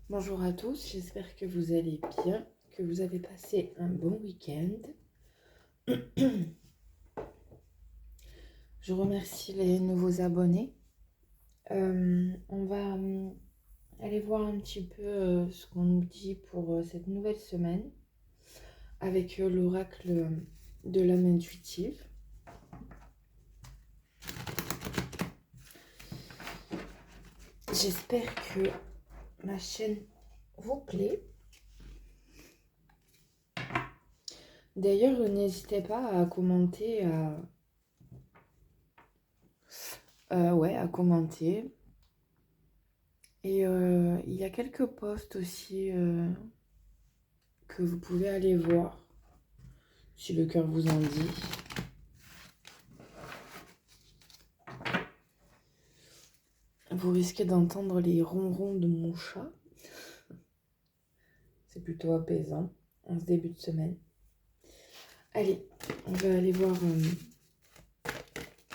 Bonjour à tous, j'espère que vous allez bien, que vous avez passé un bon week-end. Je remercie les nouveaux abonnés. On va aller voir un petit peu ce qu'on nous dit pour cette nouvelle semaine avec l'oracle de l'âme intuitive. J'espère que ma chaîne vous plaît. D'ailleurs, n'hésitez pas à commenter, à commenter. Et il y a quelques posts aussi que vous pouvez aller voir si le cœur vous en dit. Vous risquez d'entendre les ronrons de mon chat. C'est plutôt apaisant en ce début de semaine. Allez, on va aller voir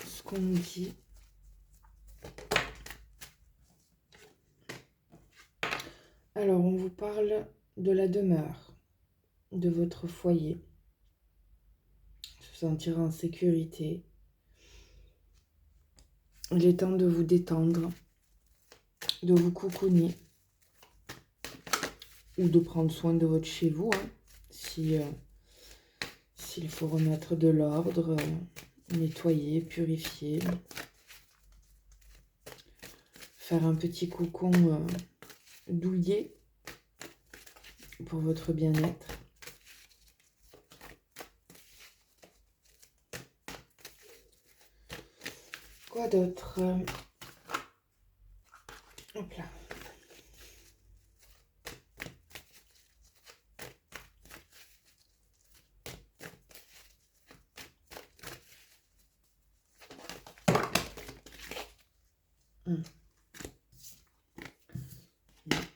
ce qu'on nous dit. Alors, on vous parle de la demeure, de votre foyer. Se sentir en sécurité. Il est temps de vous détendre, de vous cocooner ou de prendre soin de votre chez vous, hein, s'il faut remettre de l'ordre, nettoyer, purifier, faire un petit cocon douillet pour votre bien-être. Quoi d'autre? Hop là.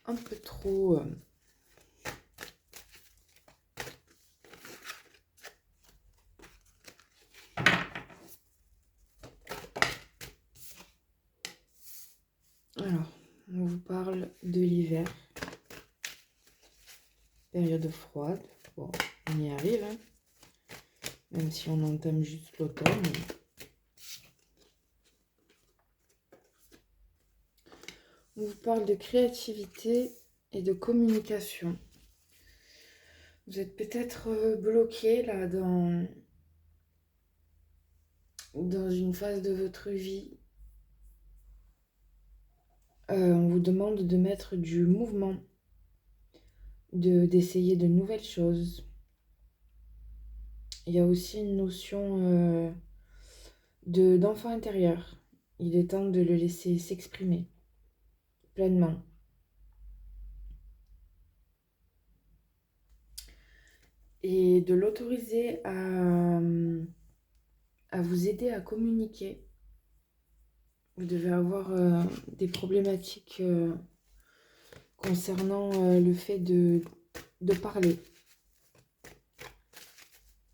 Un peu trop... Alors, on vous parle de l'hiver. Période froide. Bon, on y arrive, hein, même si on entame juste l'automne. On vous parle de créativité et de communication. Vous êtes peut-être bloqué là dans une phase de votre vie. On vous demande de mettre du mouvement, d'essayer de nouvelles choses. Il y a aussi une notion d'enfant intérieur. Il est temps de le laisser s'exprimer pleinement. Et de l'autoriser à vous aider à communiquer. Vous devez avoir des problématiques concernant le fait de parler,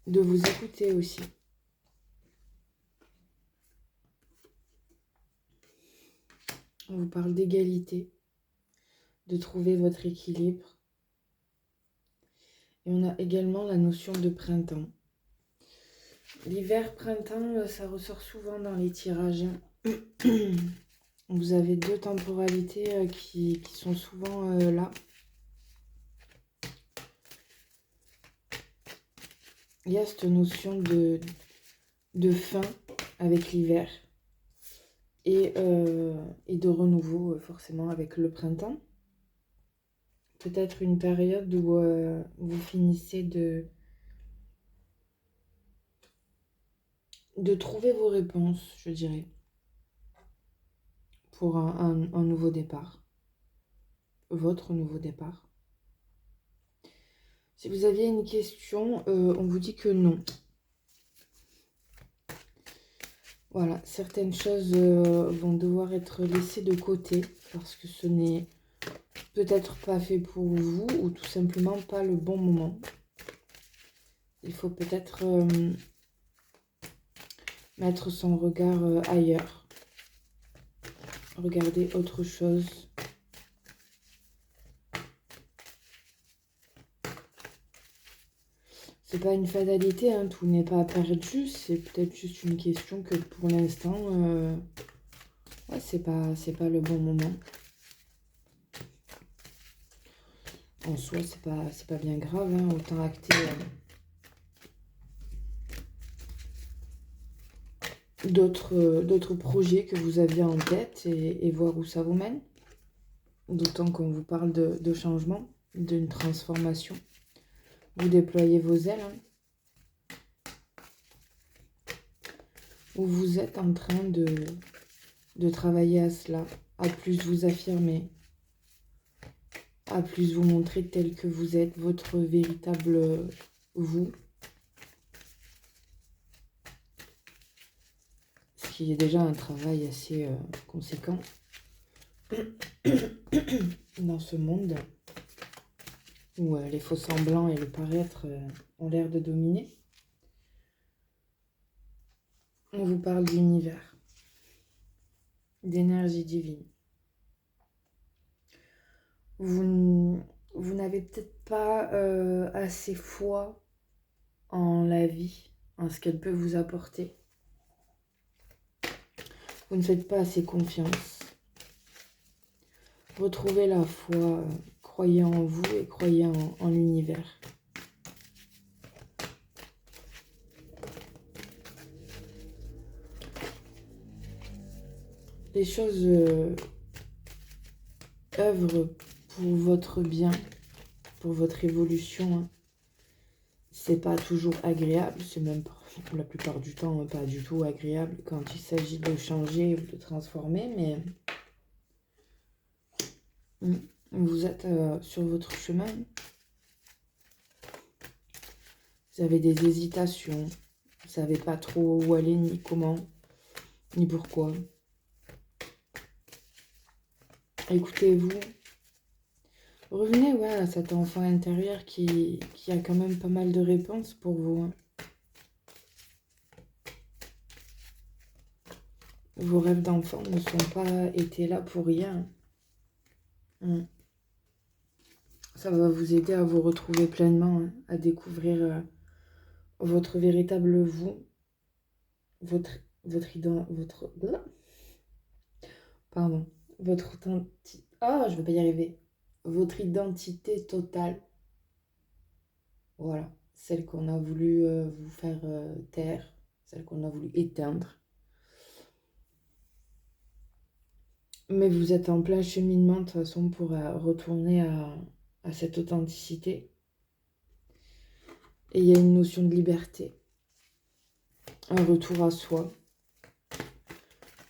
de vous écouter aussi. On vous parle d'égalité, de trouver votre équilibre. Et on a également la notion de printemps. L'hiver, printemps, ça ressort souvent dans les tirages. Vous avez deux temporalités qui sont souvent là. Il y a cette notion de fin avec l'hiver et de renouveau forcément avec le printemps. Peut-être une période où vous finissez de trouver vos réponses, je dirais, pour un nouveau départ, votre nouveau départ. Si vous aviez une question, on vous dit que non. Voilà, certaines choses vont devoir être laissées de côté parce que ce n'est peut-être pas fait pour vous ou tout simplement pas le bon moment. Il faut peut-être mettre son regard ailleurs. Regarder autre chose. C'est pas une fatalité, hein, tout n'est pas perdu. C'est peut-être juste une question que pour l'instant, ouais, c'est pas le bon moment. En soi, c'est pas bien grave, hein, autant acter d'autres projets que vous aviez en tête et voir où ça vous mène. D'autant qu'on vous parle de changement, d'une transformation. Vous déployez vos ailes, hein, où vous êtes en train de travailler à cela, à plus vous affirmer, à plus vous montrer tel que vous êtes, votre véritable vous. Ce qui est déjà un travail assez conséquent dans ce monde où les faux semblants et le paraître ont l'air de dominer. On vous parle d'univers, d'énergie divine. Vous n'avez peut-être pas assez foi en la vie, en ce qu'elle peut vous apporter. Vous ne faites pas assez confiance. Retrouvez la foi, croyez en vous et croyez en l'univers. Les choses œuvrent pour votre bien, pour votre évolution. Hein. C'est pas toujours agréable, c'est même la plupart du temps pas du tout agréable quand il s'agit de changer ou de transformer, mais vous êtes sur votre chemin. Vous avez des hésitations, vous ne savez pas trop où aller, ni comment, ni pourquoi. Écoutez-vous. Revenez à cet enfant intérieur qui a quand même pas mal de réponses pour vous. Hein. Vos rêves d'enfant ne sont pas été là pour rien. Ça va vous aider à vous retrouver pleinement, hein, à découvrir votre véritable vous, votre authenticité. Ah, je vais pas y arriver. Votre identité totale. Voilà, celle qu'on a voulu vous faire taire, celle qu'on a voulu éteindre. Mais vous êtes en plein cheminement de toute façon pour retourner à cette authenticité. Et il y a une notion de liberté, un retour à soi.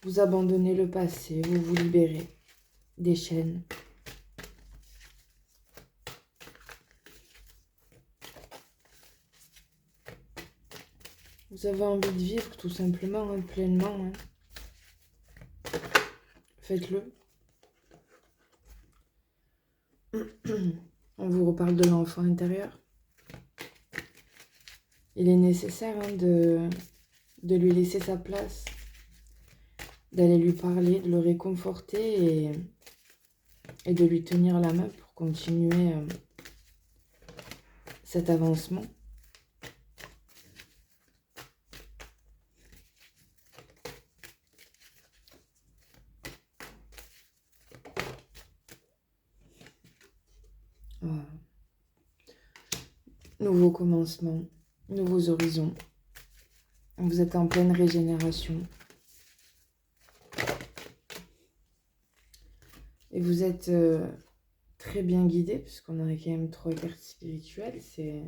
Vous abandonnez le passé, vous vous libérez des chaînes. Vous avez envie de vivre tout simplement, hein, pleinement. Hein. Faites-le. On vous reparle de l'enfant intérieur. Il est nécessaire hein, de lui laisser sa place, d'aller lui parler, de le réconforter et de lui tenir la main pour continuer cet avancement. Voilà. Nouveau commencement, nouveaux horizons. Vous êtes en pleine régénération. Et vous êtes très bien guidé, puisqu'on a quand même 3 cartes spirituelles. Et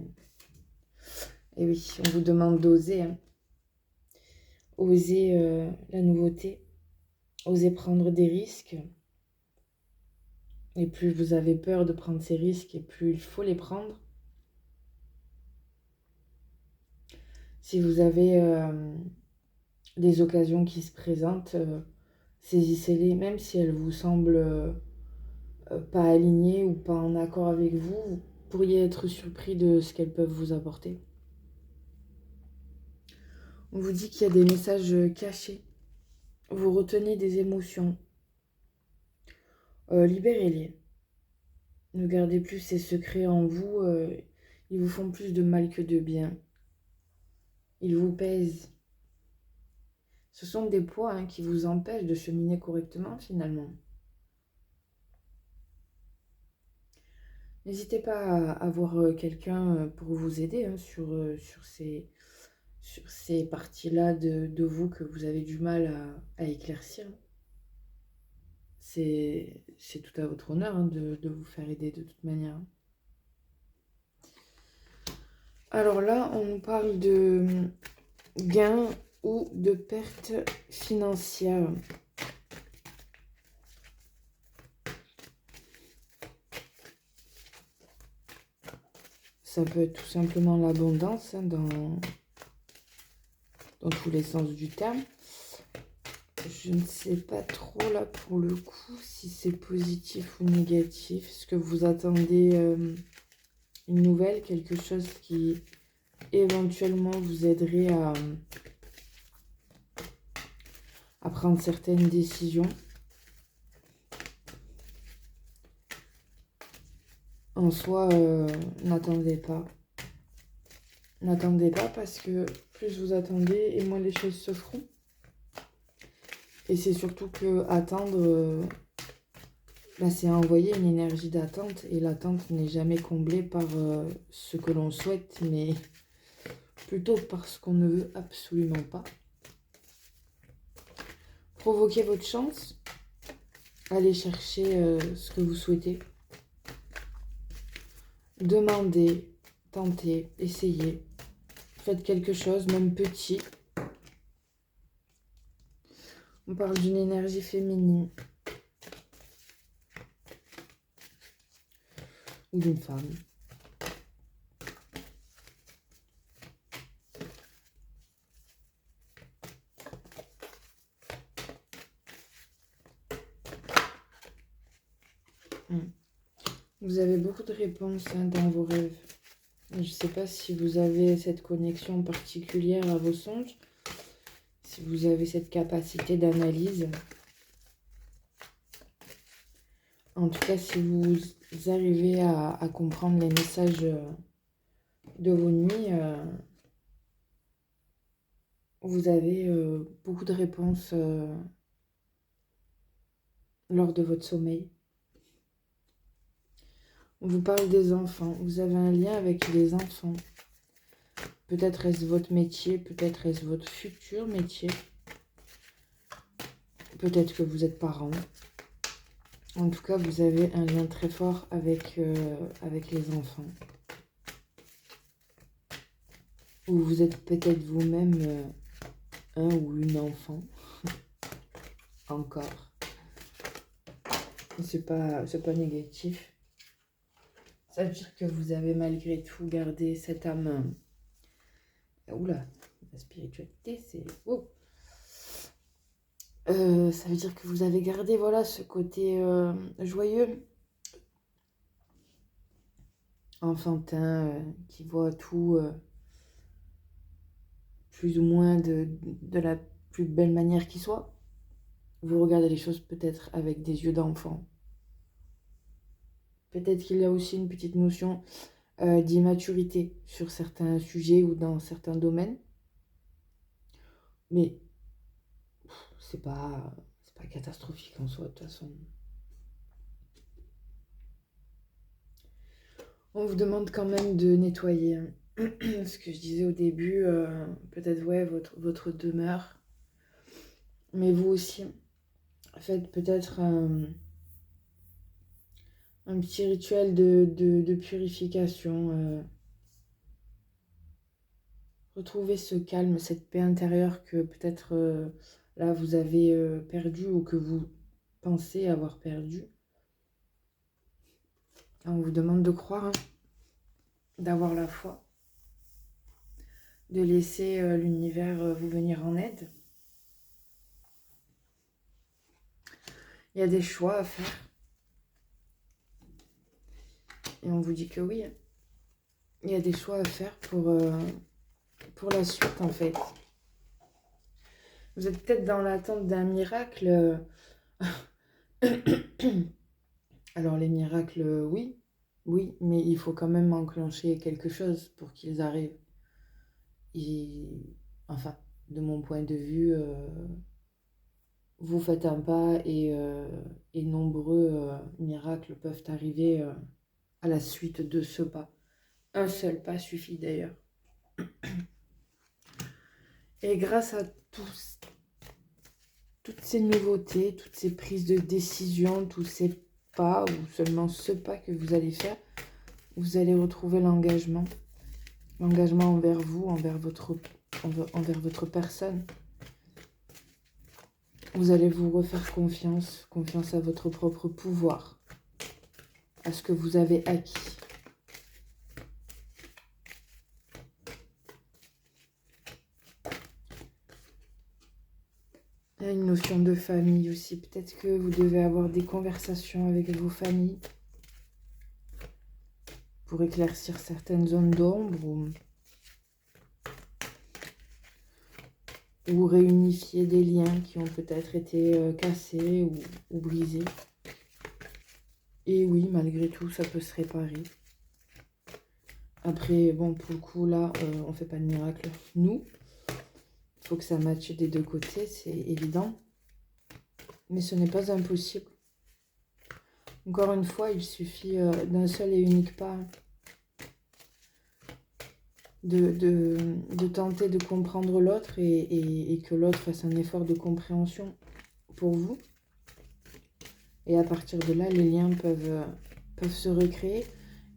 oui, on vous demande d'oser. Hein. Oser la nouveauté. Oser prendre des risques. Et plus vous avez peur de prendre ces risques, et plus il faut les prendre. Si vous avez des occasions qui se présentent, saisissez-les, même si elles vous semblent pas alignées ou pas en accord avec vous, vous pourriez être surpris de ce qu'elles peuvent vous apporter. On vous dit qu'il y a des messages cachés. Vous retenez des émotions. Libérez-les. Ne gardez plus ces secrets en vous. Ils vous font plus de mal que de bien. Ils vous pèsent. Ce sont des poids hein, qui vous empêchent de cheminer correctement finalement. N'hésitez pas à voir quelqu'un pour vous aider hein, sur ces parties-là de vous que vous avez du mal à éclaircir. C'est tout à votre honneur hein, de vous faire aider de toute manière. Alors là, on nous parle de gain ou de perte financière. Ça peut être tout simplement l'abondance hein, dans tous les sens du terme. Je ne sais pas trop là pour le coup si c'est positif ou négatif. Est-ce que vous attendez une nouvelle, quelque chose qui éventuellement vous aiderait à prendre certaines décisions? En soi, n'attendez pas. N'attendez pas parce que plus vous attendez et moins les choses se feront. Et c'est surtout que attendre, c'est envoyer une énergie d'attente. Et l'attente n'est jamais comblée par ce que l'on souhaite, mais plutôt par ce qu'on ne veut absolument pas. Provoquez votre chance. Allez chercher ce que vous souhaitez. Demandez, tentez, essayez. Faites quelque chose, même petit. On parle d'une énergie féminine. Ou d'une femme. Vous avez beaucoup de réponses hein, dans vos rêves. Je ne sais pas si vous avez cette connexion particulière à vos songes, si vous avez cette capacité d'analyse. En tout cas, si vous arrivez à comprendre les messages de vos nuits, vous avez beaucoup de réponses lors de votre sommeil. On vous parle des enfants. Vous avez un lien avec les enfants. Peut-être est-ce votre métier, peut-être est-ce votre futur métier. Peut-être que vous êtes parent. En tout cas, vous avez un lien très fort avec les enfants. Ou vous êtes peut-être vous-même un ou une enfant. Encore. C'est pas négatif. Ça veut dire que vous avez malgré tout gardé cette âme. Oula, la spiritualité, c'est... Oh. Ça veut dire que vous avez gardé, voilà, ce côté joyeux, enfantin, qui voit tout plus ou moins de la plus belle manière qui soit. Vous regardez les choses peut-être avec des yeux d'enfant. Peut-être qu'il y a aussi une petite notion d'immaturité sur certains sujets ou dans certains domaines. Mais c'est pas catastrophique en soi, de toute façon. On vous demande quand même de nettoyer. Hein. Ce que je disais au début, peut-être ouais, votre demeure. Mais vous aussi, faites peut-être un petit rituel de purification. Retrouvez ce calme, cette paix intérieure que peut-être là vous avez perdu ou que vous pensez avoir perdu. On vous demande de croire, hein, d'avoir la foi, de laisser l'univers vous venir en aide. Il y a des choix à faire. Et on vous dit que oui. Il y a des choix à faire pour la suite, en fait. Vous êtes peut-être dans l'attente d'un miracle. Alors, les miracles, oui. Oui, mais il faut quand même enclencher quelque chose pour qu'ils arrivent. Et, enfin, de mon point de vue, vous faites un pas et nombreux miracles peuvent arriver à la suite de ce pas. Un seul pas suffit d'ailleurs. Et grâce à toutes ces nouveautés, toutes ces prises de décision, tous ces pas, ou seulement ce pas que vous allez faire, vous allez retrouver l'engagement. L'engagement envers vous, envers votre personne. Vous allez vous refaire confiance, confiance à votre propre pouvoir, à ce que vous avez acquis. Il y a une notion de famille aussi. Peut-être que vous devez avoir des conversations avec vos familles pour éclaircir certaines zones d'ombre ou réunifier des liens qui ont peut-être été cassés ou brisés. Et oui, malgré tout, ça peut se réparer. Après, bon, pour le coup, là, on fait pas de miracle. Nous, il faut que ça matche des deux côtés, c'est évident. Mais ce n'est pas impossible. Encore une fois, il suffit d'un seul et unique pas de tenter de comprendre l'autre et que l'autre fasse un effort de compréhension pour vous. Et à partir de là, les liens peuvent se recréer.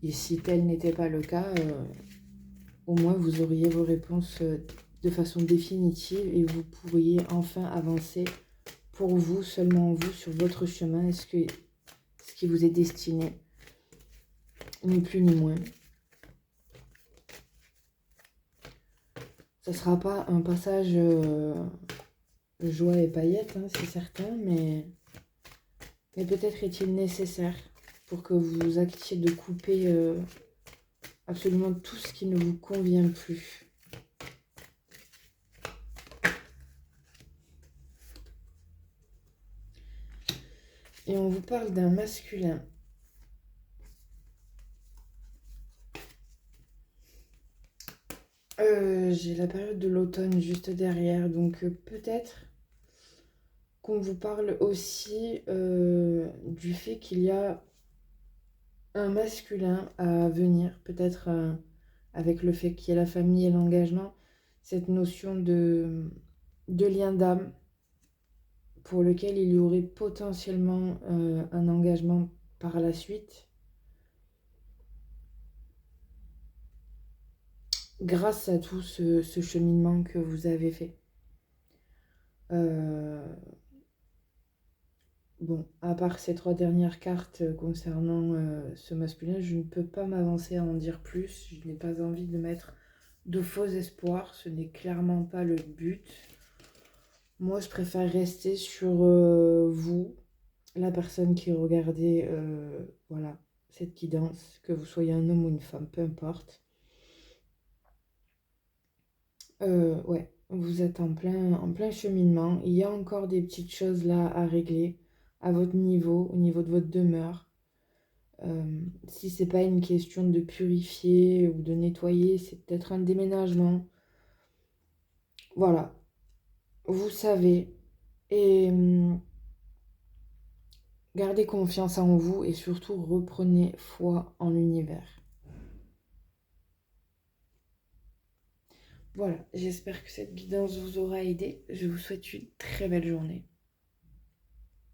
Et si tel n'était pas le cas, au moins vous auriez vos réponses de façon définitive et vous pourriez enfin avancer pour vous, seulement vous, sur votre chemin, ce qui vous est destiné, ni plus ni moins. Ça ne sera pas un passage joie et paillettes, hein, c'est certain, mais peut-être est-il nécessaire pour que vous actiez de couper absolument tout ce qui ne vous convient plus. Et on vous parle d'un masculin. J'ai la période de l'automne juste derrière, donc peut-être qu'on vous parle aussi du fait qu'il y a un masculin à venir, peut-être avec le fait qu'il y ait la famille et l'engagement, cette notion de lien d'âme pour lequel il y aurait potentiellement un engagement par la suite, grâce à tout ce cheminement que vous avez fait. Bon, à part ces 3 dernières cartes concernant ce masculin, je ne peux pas m'avancer à en dire plus. Je n'ai pas envie de mettre de faux espoirs. Ce n'est clairement pas le but. Moi, je préfère rester sur vous, la personne qui regardait voilà, cette guidance, que vous soyez un homme ou une femme, peu importe. Ouais, vous êtes en plein cheminement. Il y a encore des petites choses là à régler à votre niveau, au niveau de votre demeure. Si c'est pas une question de purifier ou de nettoyer, c'est peut-être un déménagement. Voilà, vous savez. Et gardez confiance en vous et surtout reprenez foi en l'univers. Voilà, j'espère que cette guidance vous aura aidé. Je vous souhaite une très belle journée.